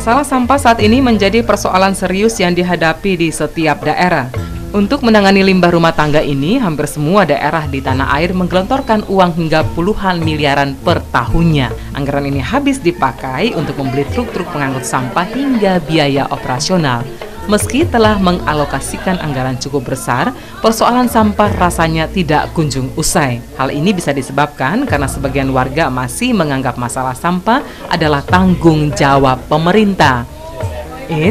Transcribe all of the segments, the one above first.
Masalah sampah saat ini menjadi persoalan serius yang dihadapi di setiap daerah. Untuk menangani limbah rumah tangga ini, hampir semua daerah di tanah air menggelontorkan uang hingga puluhan miliaran per tahunnya. Anggaran ini habis dipakai untuk membeli truk-truk pengangkut sampah hingga biaya operasional. Meski telah mengalokasikan anggaran cukup besar, persoalan sampah rasanya tidak kunjung usai. Hal ini bisa disebabkan karena sebagian warga masih menganggap masalah sampah adalah tanggung jawab pemerintah.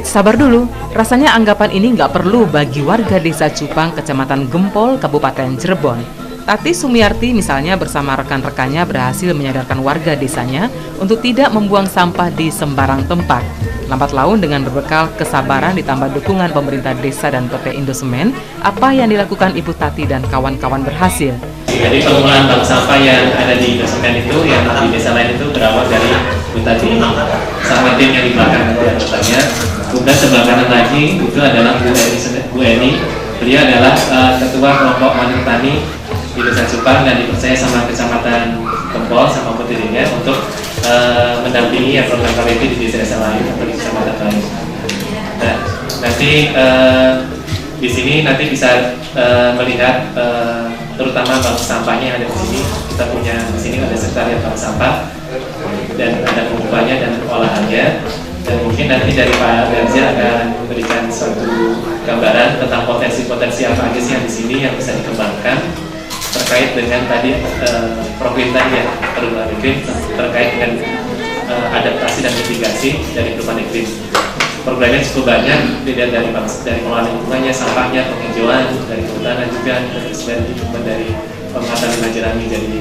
Sabar dulu, rasanya anggapan ini nggak perlu bagi warga Desa Cupang, Kecamatan Gempol, Kabupaten Cirebon. Tati Sumiarti misalnya bersama rekan-rekannya berhasil menyadarkan warga desanya untuk tidak membuang sampah di sembarang tempat. Lambat laun dengan berbekal kesabaran ditambah dukungan pemerintah desa dan PT Indosemen, apa yang dilakukan Ibu Tati dan kawan-kawan berhasil. Jadi pengumpulan bank sampah yang ada di Indosemen itu, yang di desa lain itu berawal dari Ibu Tati sama tim yang di belakang nanti anggotanya. Kemudian sebelah kanan lagi itu adalah Bu Eni. Beliau adalah ketua kelompok wanita tani di Desa Cupang dan dipercaya sama Kecamatan Gempol sama Bu dirinya untuk mendampingi program KBP di desa-desa lain atau di kecamatan lain. Nah, nanti di sini nanti bisa melihat terutama bank sampahnya yang ada di sini. Kita punya di sini ada sekretariat bank sampah dan ada pengumpulannya dan olahannya. Dan mungkin nanti dari Pak Garja akan memberikan suatu gambaran tentang potensi-potensi apa aja sih yang di sini yang bisa dikembangkan terkait dengan tadi program tadi ya, perubahan iklim terkait dengan adaptasi dan mitigasi dari perubahan iklim. Programnya cukup banyak, dilihat dari pengelolaan lingkungannya, sampahnya, penghijauan, dari kehutanan juga, dari pengangkatan limbah jerami jadi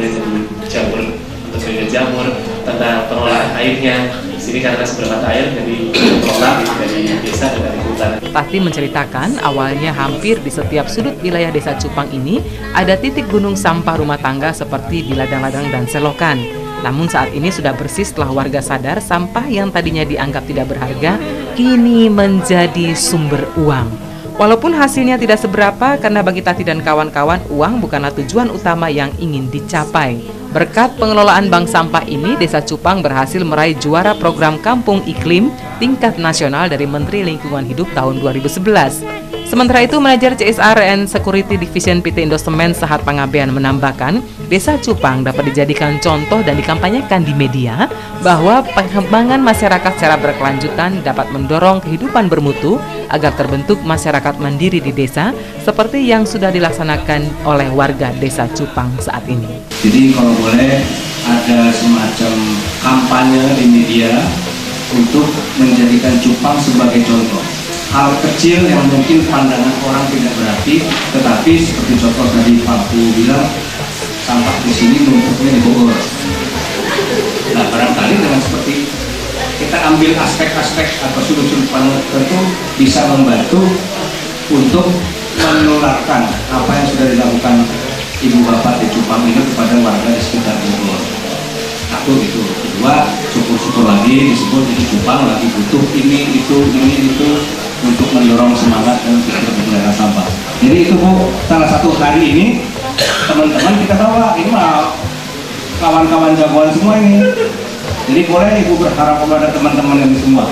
jadi jamur untuk media jamur, tentang pengelolaan airnya. Di sini karena sumber mata air jadi dikelola dari desa dan dari kehutanan. Tati menceritakan awalnya hampir di setiap sudut wilayah Desa Cupang ini ada titik gunung sampah rumah tangga seperti di ladang-ladang dan selokan. Namun saat ini sudah bersih setelah warga sadar sampah yang tadinya dianggap tidak berharga kini menjadi sumber uang. Walaupun hasilnya tidak seberapa karena bagi Tati dan kawan-kawan uang bukanlah tujuan utama yang ingin dicapai. Berkat pengelolaan bank sampah ini, Desa Cupang berhasil meraih juara program Kampung Iklim tingkat nasional dari Menteri Lingkungan Hidup tahun 2011. Sementara itu, manajer CSR and Security Division PT Indosemen Sahat Pangabean menambahkan, Desa Cupang dapat dijadikan contoh dan dikampanyekan di media bahwa pengembangan masyarakat secara berkelanjutan dapat mendorong kehidupan bermutu agar terbentuk masyarakat mandiri di desa seperti yang sudah dilaksanakan oleh warga Desa Cupang saat ini. Jadi kalau boleh ada semacam kampanye di media untuk menjadikan Cupang sebagai contoh. Hal kecil yang mungkin pandangan orang tidak berarti, tetapi seperti contoh tadi Pak Bu bilang, sampah di sini numpuknya di Bogor. Nah, barangkali dengan seperti kita ambil aspek-aspek atau sudut-sudut pandang tertentu bisa membantu untuk menularkan apa yang sudah dilakukan Ibu Bapak di Cupang ini kepada warga di sekitar Bogor. Satu itu, kedua syukur-syukur lagi disebut di Cupang lagi butuh ini itu untuk mendorong semangat dan pelihara sampah. Jadi itu Bu, salah satu hari ini teman-teman kita bawa ini mah kawan-kawan jagoan semua ini. Jadi boleh Ibu berharap kepada teman-teman ini semua.